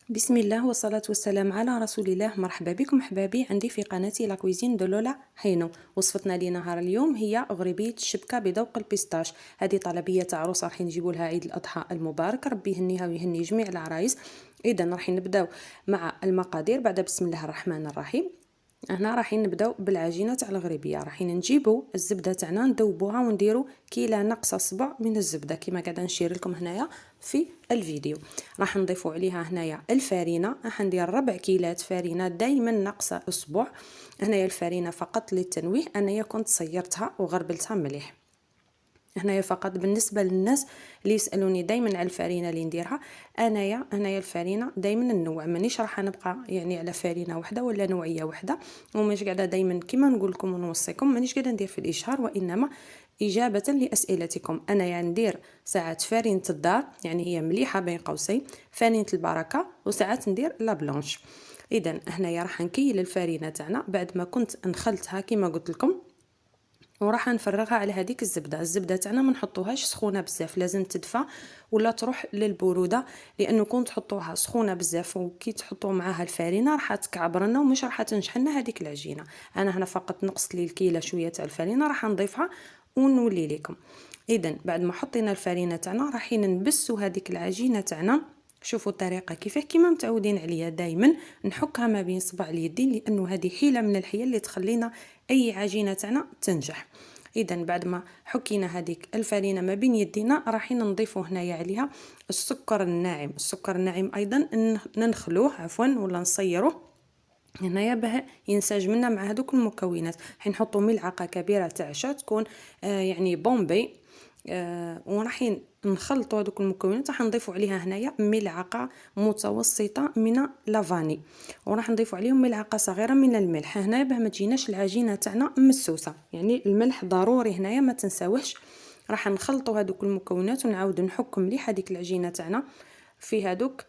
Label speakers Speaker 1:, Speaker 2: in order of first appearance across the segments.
Speaker 1: بسم الله والصلاة والسلام على رسول الله. مرحبا بكم احبابي عندي في قناتي لا كويزين دو لولا هينو. وصفتنا لنهار اليوم هي غريبية الشبكة بذوق البيستاش. هذه طلبية تاع عروسة راح نجيبوا لها عيد الأضحى المبارك، ربي يهنيها ويهني جميع العرايس. اذا راح نبداو مع المقادير بعد بسم الله الرحمن الرحيم. هنا راح نبداو بالعجينه تاع الغريبيه. راح نجيبوا الزبده تاعنا ندوبوها ونديروا كيلة ناقصه صبع من الزبده كما قاعده نشير لكم هنايا في الفيديو. راح نضيفوا عليها هنايا الفارينه، راح ندير 4 كيلات فارينه دائما ناقصه اصبع. هنايا الفارينه فقط للتنويه، انايا كنت صيرتها وغربلتها مليح. هنايا فقط بالنسبه للناس اللي يسالوني دائما على الفارينه اللي نديرها، هنايا الفارينه دائما النوع، مانيش راح نبقى يعني على فارينه وحده ولا نوعيه وحده، ومش قاعده دائما كما نقول لكم ونوصيكم، مانيش قاعده ندير في الاشهار، وانما اجابه لاسئلتكم. انايا ندير ساعات فارينه الدار يعني هي مليحه بين قوسين، فارينه البركه، وساعات ندير لا بلانش. اذا هنايا راح نكيل الفارينه تاعنا بعد ما كنت نخلتها كما قلت لكم، وراح نفرغها على هذيك الزبده تاعنا. ما نحطوهاش سخونه بزاف، لازم تدفى ولا تروح للبروده، لانه كون تحطوها سخونه بزاف وكي تحطوا معاها الفارينه راح تكعبر لنا ومش راح تنجح لنا هذيك العجينه. انا هنا فقط نقصت لي الكيله شويه تاع الفارينه، راح نضيفها ونولي لكم. اذا بعد ما حطينا الفارينه تاعنا راح نبسوا هذيك العجينه تاعنا. شوفوا الطريقه كيفاه كيما متعودين عليا، دائما نحكها ما بين صبع اليدين، لانه هذه حيله من الحيل اللي تخلينا اي عجينه تاعنا تنجح. اذا بعد ما حكينا هذيك الفارينه ما بين يدينا راح نضيفوا هنايا عليها السكر الناعم. السكر الناعم ايضا ننخلوه ولا نصيروه هنايا باه ينسجم لنا مع هذوك المكونات. حنحطوا ملعقه كبيره تاع شا تكون يعني بومبي، وراح نخلطوا هذوك المكونات. راح نضيفوا عليها هنايا ملعقه متوسطه من لافاني، وراح نضيفوا عليهم ملعقه صغيره من الملح هنا باه ما تجيناش العجينه تاعنا مسوسه. يعني الملح ضروري هنايا ما تنساوهش. راح نخلطوا هذوك المكونات ونعاود نحك مليح هذيك العجينه تاعنا في هذوك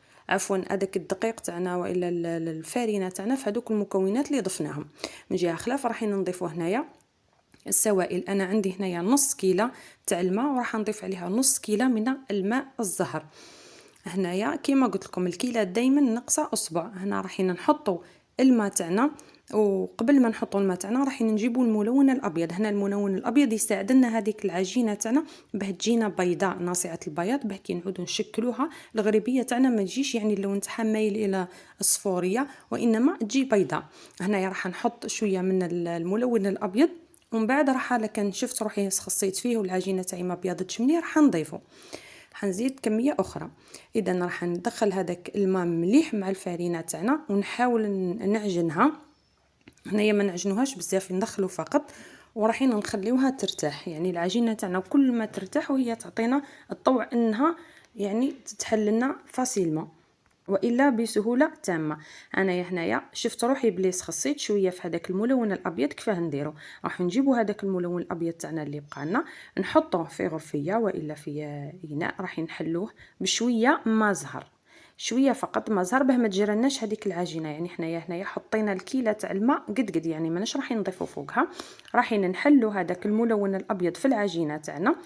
Speaker 1: هذاك الدقيق تاعنا والا الفارينه تاعنا في هذوك المكونات اللي ضفناهم. من جهه خلاف راح نضيفوا هنايا السوائل. انا عندي هنايا نص كيلة تاع الماء، وراح نضيف عليها نص كيلة من الماء الزهر. هنايا كيما قلت لكم الكيلة دائما ناقصه اصبع. هنا راح نحطوا الماء تاعنا، وقبل ما نحطوا الماء تاعنا راح نجيبوا الملون الابيض. هنا الملون الابيض يساعد لنا هذيك العجينه تاعنا باه تجينا بيضاء ناصعه البياض، باه كي نعودوا نشكلوها الغريبيه تاعنا ما تجيش يعني اللون تاعها مايل الى الصفوريه، وانما تجي بيضاء. هنايا راح نحط شويه من الملون الابيض، ومن بعد راح كان شفت روحي خصيت فيه والعجينه تاعي ما بيضتش مليح راح نضيفه، حنزيد كميه اخرى. اذا راح ندخل هذاك الماء مليح مع الفارينه تاعنا ونحاول نعجنها. هنايا ما نعجنوهاش بزاف، ندخلو فقط وراح نخليوها ترتاح. يعني العجينه تاعنا كل ما ترتاح وهي تعطينا الطوع انها يعني تتحل لنا فاسيلمون والا بسهوله تامه. انايا هنايا شفت روحي بليس خصيت شويه في هذاك الملون الابيض. كيفاه نديرو؟ راح نجيبوا هذاك الملون الابيض تاعنا اللي بقى لنا نحطوه في غرفيه والا في اناء، راح نحلوه بشويه ما زهر، شويه فقط ما زهر باه ما تجرناش هذيك العجينه. يعني حنايا هنايا حطينا الكيله تاع الماء قد يعني ماناش راح نضيفوا فوقها. راح نحلوا هذاك الملون الابيض في العجينه تاعنا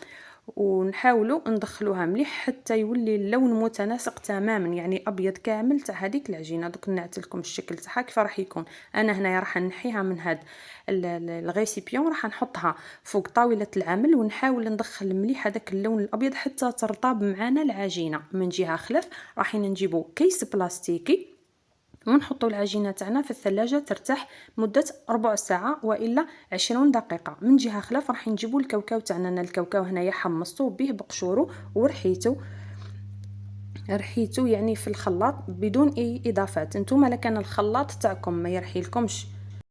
Speaker 1: ونحاولوا ندخلوها مليح حتى يولي اللون متناسق تماما، يعني ابيض كامل تاع هذيك العجينه. دوك نعت لكم الشكل تاعها كيف راح يكون. انا هنايا راح نحيها من هاد الغيسيبيون، راح نحطها فوق طاوله العمل ونحاول ندخل مليح هذاك اللون الابيض حتى ترطب معنا العجينه. من جهه خلف راح نجيبوا كيس بلاستيكي ونحطوا العجينه تاعنا في الثلاجه ترتاح مده ربع ساعه والا 20 دقيقه. من جهه خلاف راح نجيبوا الكاوكاو تاعنا. انا الكاوكاو هنايا حمصته به بقشوره ورحيته يعني في الخلاط بدون اي اضافات. نتوما لكان الخلاط تاعكم ما يرحي لكمش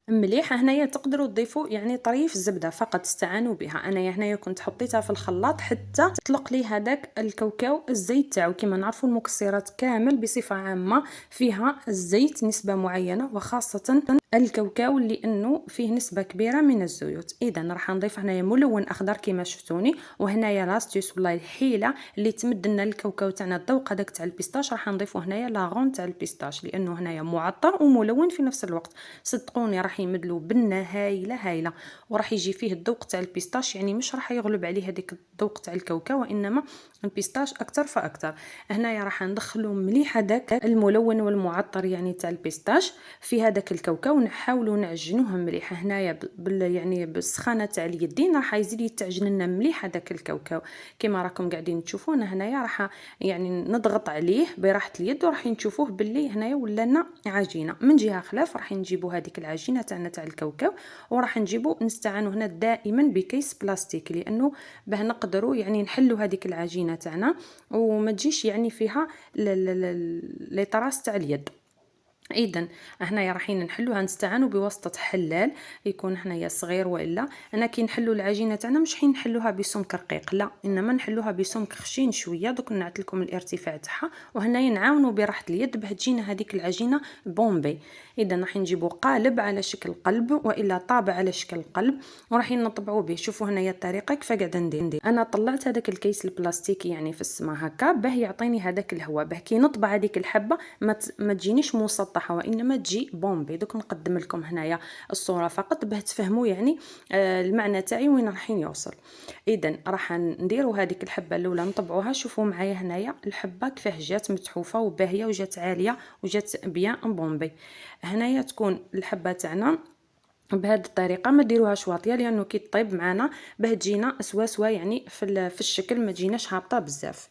Speaker 1: مليح هنايا تقدروا تضيفوا يعني طريف زبده فقط تستعانوا بها. انا هنايا كنت حطيتها في الخلاط حتى تطلق لي هذاك الكاوكاو الزيت تاعو. كما نعرفوا المكسرات كامل بصفه عامه فيها الزيت نسبه معينه، وخاصه الكاوكاو لانه فيه نسبه كبيره من الزيوت. اذا راح نضيف هنايا ملون اخضر كما شفتوني، وهنايا لاستيس ولا الحيله اللي تمد لنا الكاوكاو تاعنا الذوق هذاك تاع البيستاش، راح نضيفو هنايا لاغون تاع البيستاش لانه هنايا معطر وملون في نفس الوقت. صدقوني راح يمدلو بنه هايله هايله، وراح يجي فيه الذوق تاع البيستاش، يعني مش راح يغلب عليه هذيك الذوق تاع الكاوكاو وانما البيستاش اكثر فاكثر. هنايا راح ندخلو مليح هذاك الملون والمعطر يعني تاع البيستاش في هذاك الكاوكاو، ونحاولوا نعجنوه مليح. هنايا يعني بالسخانه تاع اليدين راح يزيد يتعجن لنا مليح هذاك الكاوكاو كما راكم قاعدين تشوفون. هنايا راح يعني نضغط عليه براحه اليد، وراح نشوفوه باللي هنايا ولا لنا عجينه. من جهه خلاف راح نجيبوا هذيك العجينه تاعنا تاع الكاوكاو، وراح نجيبوا نستعانوا هنا دائما بكيس بلاستيك، لانه باه نقدروا يعني نحلوا هذيك العجينه تاعنا وما تجيش يعني فيها لي طراس تاع اليد. اذا هنايا رايحين نحلوها، نستعانوا بواسطه حلال يكون هنايا صغير، والا انا كي نحلوا العجينه تاعنا مش حين نحلوها بسمك رقيق، لا انما نحلوها بسمك خشين شويه. دوك نعت لكم الارتفاع تاعها، وهنايا نعاونوا براحه اليد باه تجينا هذيك العجينه بومبي. اذا راح نجيبوا قالب على شكل قلب والا طابع على شكل قلب، ورايحين نطبعوا به. شوفوا هنايا الطريقه كيف قاعده ندير. انا طلعت هذاك الكيس البلاستيكي يعني في السماء هكا باه يعطيني هذاك الهواء، باه كي نطبع هذيك الحبه ما تجينيش مسطحه وانما تجي بومبي. دوك نقدم لكم هنايا الصوره فقط باه تفهموا يعني المعنى تاعي وين رايحين يوصل. اذا راح نديروا هذيك الحبه الاولى نطبعوها. شوفوا معايا هنايا الحبه كيفاه جات متحوفه وباهيه وجات عاليه وجات بيان بومبي. هنايا تكون الحبه تاعنا بهذه الطريقه، ما ديروهاش واطيه لانه كي طيب معنا باه تجينا سوا يعني في الشكل ما تجيناش هابطه بزاف.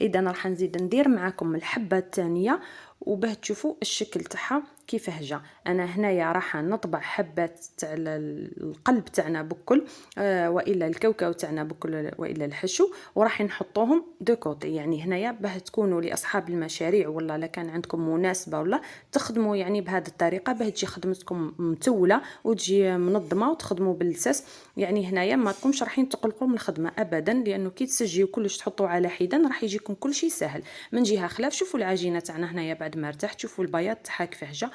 Speaker 1: اذا راح نزيد ندير معكم الحبه الثانيه وباه تشوفوا الشكل تاعها كيفاه جا. انا هنايا راح نطبع حبات تاع القلب تاعنا بكل والا الكاوكاو تاعنا بكل والا الحشو، وراح نحطوهم دو كوتي. يعني هنايا باه تكونوا لاصحاب المشاريع ولا لا كان عندكم مناسبه ولا تخدموا يعني بهذه الطريقه باه تجي خدمتكم متوله وتجي منظمه وتخدموا بالساس. يعني هنايا ما تكونش رايحين تقلقوا من الخدمه ابدا، لانه كي تسجيو كلش تحطوا على حيدا راح يجيكم كل شيء سهل. من جهه خلاف شوفوا العجينه تاعنا هنايا بعد ما ارتاحت، شوفوا البياض تاعها كيفاه جا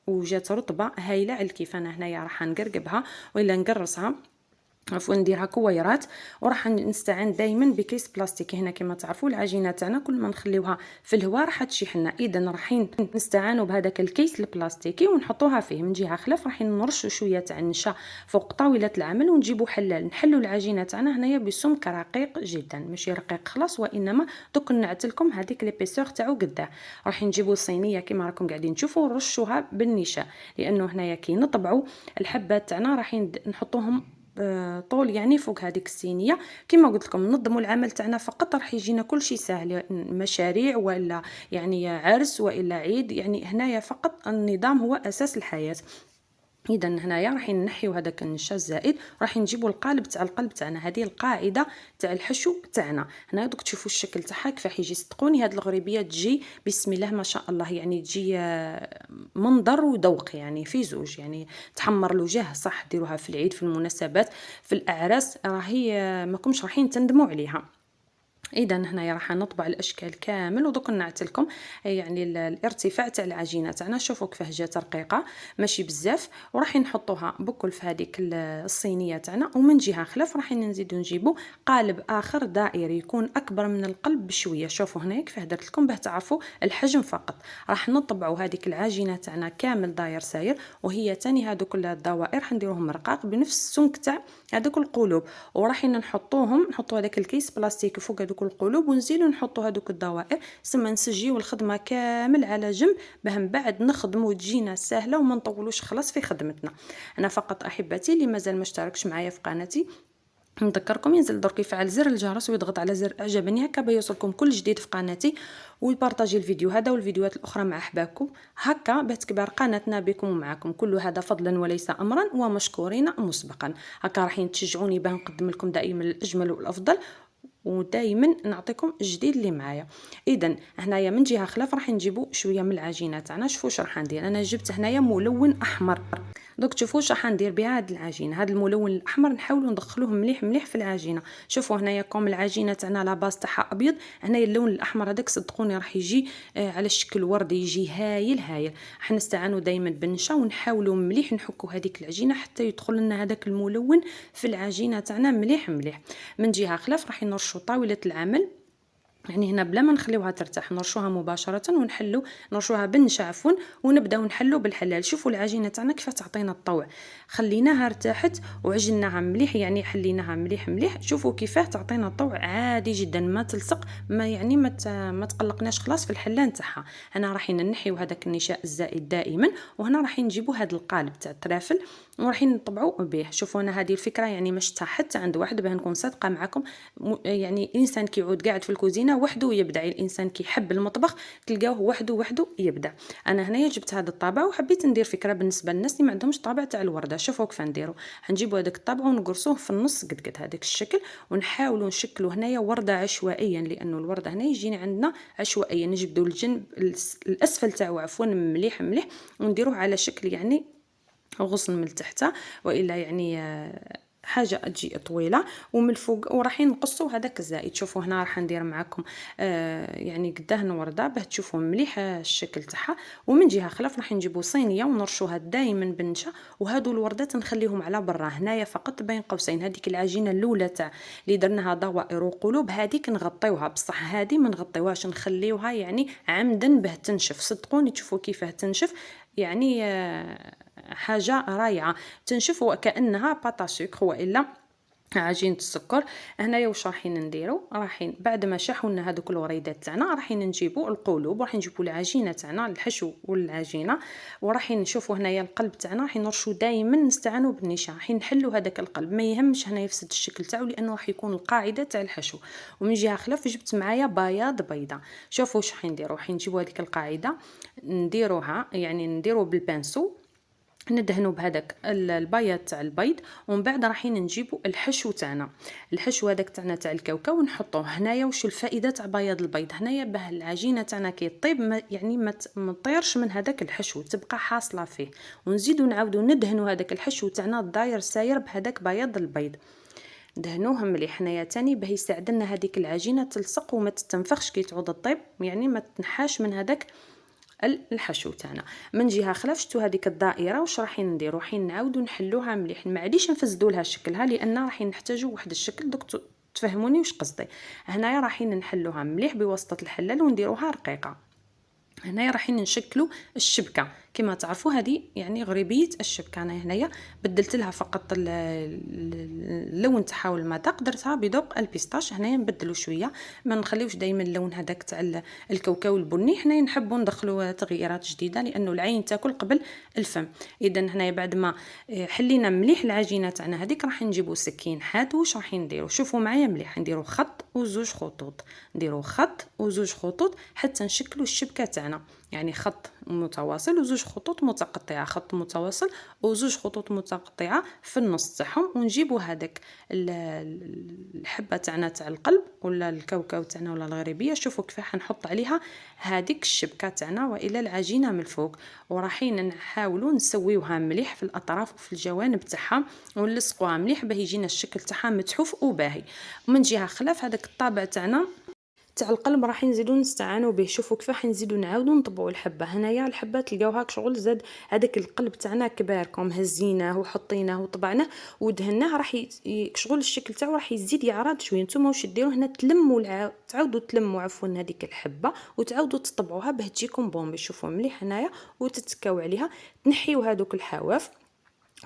Speaker 1: وجات رطبه هايله على كيف. انا هنايا راح نقرقبها ولا نقرصها، عفوا نديرها كويرات، وراح نستعين دائما بكيس بلاستيكي. هنا كما تعرفوا العجينه تاعنا كل ما نخليوها في الهواء راح تشيح لنا. اذا رايحين نستعانوا بهذاك الكيس البلاستيكي ونحطوها فيه. من جهه خلاف راح نرشوا شويه تاع النشا فوق طاوله العمل ونجيبوا حلال نحلوا العجينه تاعنا هنايا بسمك رقيق جدا، ماشي رقيق خلاص وانما دوك نعت لكم هذيك ليبيسور تاعو قداه. راح نجيبوا صينيه كما راكم قاعدين تشوفوا ونرشوها بالنشا، لانه هنايا كي نطبعوا الحبات تاعنا راح نحطوهم طول يعني فوق هذيك الصينيه. كما قلت لكم ننظموا العمل تاعنا فقط راح يجينا كل شيء سهل، مشاريع ولا يعني عرس والا عيد، يعني هنايا فقط النظام هو اساس الحياه. اذا هنايا راح نحيو هذاك النشا الزائد، راح نجيبوا القالب تاع القلب تاعنا. هذه القاعده تاع الحشو تاعنا. هنا دوك تشوفوا الشكل تاعها كيفاش يجي. صدقوني هذه الغريبيه تجي بسم الله ما شاء الله، يعني تجي منظر وذوق يعني في زوج، يعني تحمر الوجه صح. ديروها في العيد في المناسبات في الاعراس راهي ماكمش رايحين تندموا عليها. اذا هنايا راح نطبع الاشكال كامل ودوك نعت لكم يعني الارتفاع تاع العجينه تاعنا. شوفوا كيفاه جات رقيقه ماشي بزاف، وراح نحطوها بكل في هذيك الصينيه تاعنا. ومن جهه خلاف راح نزيدو نجيبوا قالب اخر دائري يكون اكبر من القلب بشويه. شوفوا هنايا كيفاه درت لكم باه تعرفوا الحجم فقط. راح نطبعوا هذيك العجينه تاعنا كامل داير ساير، وهي تاني هذوك الدوائر حنديروهم رقاق بنفس السمك تاع هذوك القلوب، وراح نحطوا هذاك الكيس بلاستيك فوق هذوك القلوب ونزيدوا نحطوا هذوك الدوائر. سما نسجيو الخدمه كامل على جنب باه من بعد نخدموا تجينا سهله وما نطولوش خلاص في خدمتنا. انا فقط احبتي اللي مازال ما اشتركش معايا في قناتي نذكركم ينزل درك يفعل زر الجرس ويضغط على زر اعجبني هكا بيوصلكم كل جديد في قناتي، ويبارطاجي الفيديو هذا والفيديوهات الاخرى مع احبابكم هكا باه تكبر قناتنا بكم ومعكم. كل هذا فضلا وليس امرا ومشكورين مسبقا. هكا راح تشجعوني باه نقدم لكم دائما الاجمل والافضل ودائما نعطيكم الجديد اللي معايا. اذا هنايا من جهه خلاف راح نجيبوا شويه من العجينه تاعنا. شوفوا واش راح ندير. انا جبت هنايا ملون احمر دوك تشوفوا واش راح ندير بها هاد العجينه. هاد الملون الاحمر نحاولوا ندخلوه مليح مليح في العجينه. شوفوا هنايا كوم العجينه تاعنا لا باز تاعها ابيض، هنايا اللون الاحمر هذاك صدقوني راح يجي على شكل ورد، يجي هايل هايل. راح نستعانوا دائما بالنشا ونحاولوا مليح نحكوا هذيك العجينه حتى يدخل لنا هذاك الملون في العجينه تاعنا مليح مليح. من جهه خلاف راح نرشوا طاوله العمل، يعني هنا بلا ما نخليوها ترتاح نرشوها مباشره ونحلو، نرشوها بالنشا عفوا، ونبداو نحلو بالحلال. شوفوا العجينه تاعنا كيف تعطينا الطوع، خليناها ارتاحت وعجناها مليح، يعني حليناها مليح مليح. شوفوا كيفاه تعطينا الطوع عادي جدا، ما تلصق، ما يعني ما تقلقناش خلاص في الحلان تاعها. هنا راح ننحيو هذاك النشاء الزائد دائما، وهنا راح نجيبوا هذا القالب تاع الترافل وراح نطبعوا به. شوفوا انا هذه الفكره يعني ما شفتها حتى عند واحد، باه نكون صادقه معكم. يعني الانسان كيعود قاعد في الكوزينه وحده يبدع، الانسان كيحب المطبخ تلقاوه وحده يبدع. انا هنايا جبت هذا الطابع وحبيت ندير فكره بالنسبه للناس اللي ما عندهمش طابع تاع الورده. شوفوا كيف نديروا، حنجيبوا هذاك الطابع ونقرصوه في النص قد هذاك الشكل، ونحاولوا نشكلوا هنايا ورده عشوائيا، لانه الورده هنا يجينا عندنا عشوائيا. نجبدوا الجنب الاسفل تاعو عفوا مليح مليح، ونديروه على شكل يعني غصن من تحت، والا يعني حاجه تجي طويله، ومن الفوق وراح نقصوا هذاك الزائد. شوفوا هنا راح ندير معكم يعني قداه ورده باه تشوفوا مليح الشكل تاعها. ومن جهه خلاف راح نجيبوا صينيه ونرشوها دائما بالنشا، وهادو الوردات نخليهم على برا. هنايا فقط بين قوسين هذيك العجينه الاولى تاع اللي درناها دوائر وقلوب هذيك نغطيوها، بصح هذه ما نغطيوهاش، نخليوها يعني عمدا باه تنشف. صدقوني تشوفوا كيفاه تنشف، يعني حاجه رائعه، تنشف وكانها باطا سكر والا عجينه السكر. هنايا واش رايحين نديروا، رايحين بعد ما شحنا هذوك الوريدات تاعنا رايحين نجيبوا القلوب، راح نجيبوا العجينه تاعنا الحشو والعجينه، ورايحين نشوفوا هنايا القلب تاعنا راح نرشوا دائما نستعانوا بالنشا، راح نحلوا هذاك القلب ما يهمش هنا يفسد الشكل تاعو لانه راح يكون القاعده تاع الحشو. ومن جهه خلاف جبت معايا بياض بيضه. شوفوا واش راح نديروا، راح نجيبوا هذيك القاعده نديروها يعني نديروا بالبانسو، ندهنوا بهذاك البياض تاع البيض، ومن بعد رايحين نجيبوا الحشو تاعنا، الحشو هذاك تاعنا تاع الكاوكاو ونحطوه هنايا. واش الفائده تاع بياض البيض هنايا، باه العجينه تاعنا كي طيب يعني ما تطيرش من هذاك الحشو، تبقى حاصله فيه. ونزيدوا نعاودوا ندهنوا هذاك الحشو تاعنا داير ساير بهذاك بياض البيض، دهنوه مليح هنايا تاني باه يساعد لنا هذيك العجينه تلصق وما تتنفخش كي تعود الطيب، يعني ما تنحاش من هذاك الحشو تاعنا. من جهه خلاف شتو هذيك الدائره واش رايحين نديروا، رايحين نعاودوا نحلوها مليح، ما عاديش نفسدوا لها شكلها لان رايحين نحتاجوا واحد الشكل. دوك تفهموني واش قصدي. هنايا رايحين نحلوها مليح بواسطه الحلال ونديروها رقيقه. هنايا رايحين نشكلوا الشبكه كما تعرفوا، هذه يعني غريبيه الشبكه. انا هنايا بدلت لها فقط اللون تاعها والمذاق، درتها بذوق البيستاش. هنايا نبدلوا شويه، ما نخليوش دائما اللون هذاك تاع الكاوكاو البني، حنايا نحبوا ندخلوا تغييرات جديده لانه العين تاكل قبل الفم. اذا هنايا بعد ما حلينا مليح العجينه تاعنا هذيك راح نجيبوا سكين حاد. واش راح نديروا، شوفوا معايا مليح، نديروا خط وزوج خطوط، نديروا خط وزوج خطوط حتى نشكلوا الشبكه تاعنا، يعني خط متواصل وزوج خطوط متقطعه، خط متواصل وزوج خطوط متقطعه في النص تاعهم. ونجيبوا هذاك الحبه تاعنا تاع القلب ولا الكاوكاو تاعنا ولا الغريبيه. شوفوا كيف حنحط عليها هذيك الشبكه تاعنا والى العجينه من الفوق، وراحين نحاولوا نسويوها مليح في الاطراف وفي الجوانب تاعها ونلصقوها مليح باه يجينا الشكل تاعها متحوف وباهي. ومن جهه خلاف هذاك الطابع تاعنا تاع القلب راح نزيدو نستعانوا به. شوفوا كيف راح نزيدو نعاودو نطبعوا الحبه. هنايا الحبه تلقاوها شغل زاد هذاك القلب تاعنا كبار كوم هزيناه وحطيناه وطبعناه ودهناه، راح شغل الشكل تاعو راح يزيد يعرض شويه. نتوما واش ديروا هنا، تلموا تعاودوا تلموا عفوا هذيك الحبه وتعاودوا تطبعوها باه تجيكم بومبي. شوفوا مليح هنايا وتتكاو عليها، تنحيو هذوك الحواف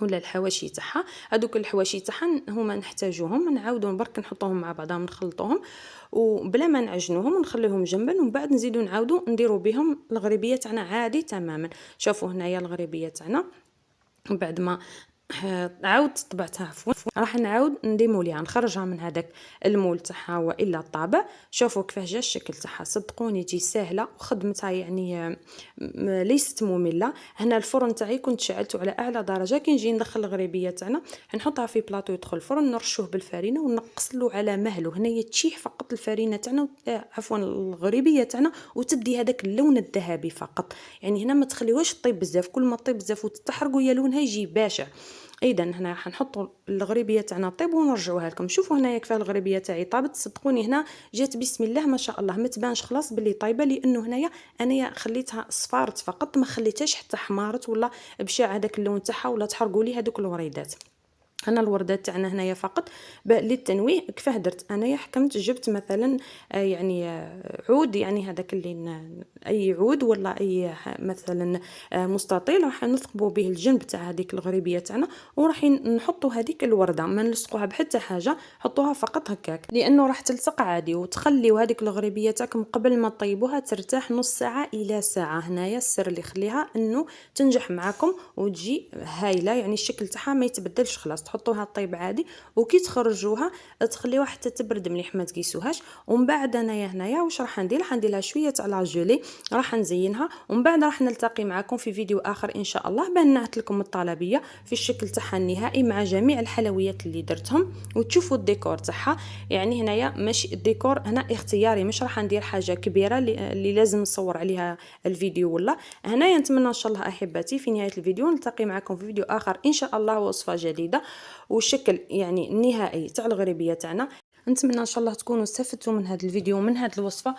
Speaker 1: ولا الحواشي تاعها. هذوك الحواشي تاعها هما نحتاجوهم نعاودوا برك نحطوهم مع بعضهم نخلطوهم وبلا ما نعجنوهم ونخليهم جنبا، ومن بعد نزيدوا نعاودوا نديروا بهم الغريبيه تاعنا عادي تماما. شوفوا هنايا الغريبيه تاعنا بعد ما عاود طبعتها عفوا، راح نعاود نديموليها نخرجها من هذاك المول تاعها والا الطابع. شوفوا كيفاه جا الشكل تاعها، صدقوني تجي سهله وخدمتها يعني ليست ممله. هنا الفرن تاعي كنت شعلته على اعلى درجه. كي نجي ندخل الغريبيه تاعنا نحطها في بلاطو يدخل الفرن، نرشوه بالفرينه ونقص له على مهله. هنايا تشيح فقط الفرينه تاعنا عفوا الغريبيه تاعنا وتدي هذاك اللون الذهبي فقط. يعني هنا ما تخليوهاش طيب بزاف، كل ما طيب بزاف وتتحرق ويا لونها يجي باشع. اذا هنا راح نحطوا الغريبيه تاعنا طيب ونرجعوها لكم. شوفوا هنايا كيف الغريبيه تاعي طابت، صدقوني هنا جات بسم الله ما شاء الله، ما تبانش خلاص باللي طايبه، لانه هنايا انايا خليتها صفارت فقط، ما خليتهاش حتى حمارت ولا بشع هذاك اللون تاعها ولا تحرقوا لي هذوك الوريدات. انا الوردات تاعنا هنايا فقط للتنويه. كيفاه درت انايا؟ حكمت جبت مثلا يعني عود، يعني هذاك اللي اي عود ولا اي مثلا مستطيل، راح نثقبوا به الجنب تاع هذيك الغريبيه تاعنا، وراح نحطوا هذيك الورده ما نلصقوها بحتى حاجه، حطوها فقط هكاك لانه راح تلصق عادي. وتخليو هذيك الغريبيه تاعكم قبل ما طيبوها ترتاح نص ساعه الى ساعه. هنايا السر اللي يخليها انه تنجح معكم وتجي هايله، يعني الشكل تاعها ما يتبدلش خلاص. تحطوها طيب عادي، وكي تخرجوها تخليوها حتى تبرد مليح ما تقيسوهاش. ومن بعد انايا هنايا واش راح ندير؟ راح ندير لها شويه تاع لا جولي، راح نزينها. ومن بعد راح نلتقي معكم في فيديو اخر ان شاء الله بان نعت لكم الطلبيه في الشكل تاعها النهائي مع جميع الحلويات اللي درتهم، وتشوفوا الديكور تاعها. يعني هنايا ماشي الديكور هنا اختياري، مش راح ندير حاجه كبيره اللي لازم نصور عليها الفيديو ولا. هنايا نتمنى ان شاء الله احبتي في نهايه الفيديو نلتقي معكم في فيديو اخر ان شاء الله، وصفه جديده والشكل يعني النهائي تاع الغريبيه تاعنا. نتمنى ان شاء الله تكونوا استفدتوا من هذا الفيديو ومن هذه الوصفه،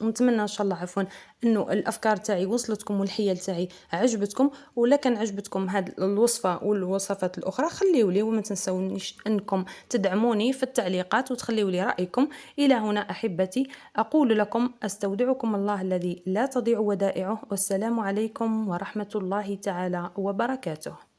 Speaker 1: ونتمنى ان شاء الله عفوا انه الافكار تاعي وصلتكم والحيل تاعي عجبتكم. ولا كان عجبتكم هذه الوصفه والوصفات الاخرى خليوا لي، وما تنسونيش انكم تدعموني في التعليقات وتخليوا لي رايكم. الى هنا احبتي اقول لكم استودعكم الله الذي لا تضيع ودائعه، والسلام عليكم ورحمه الله تعالى وبركاته.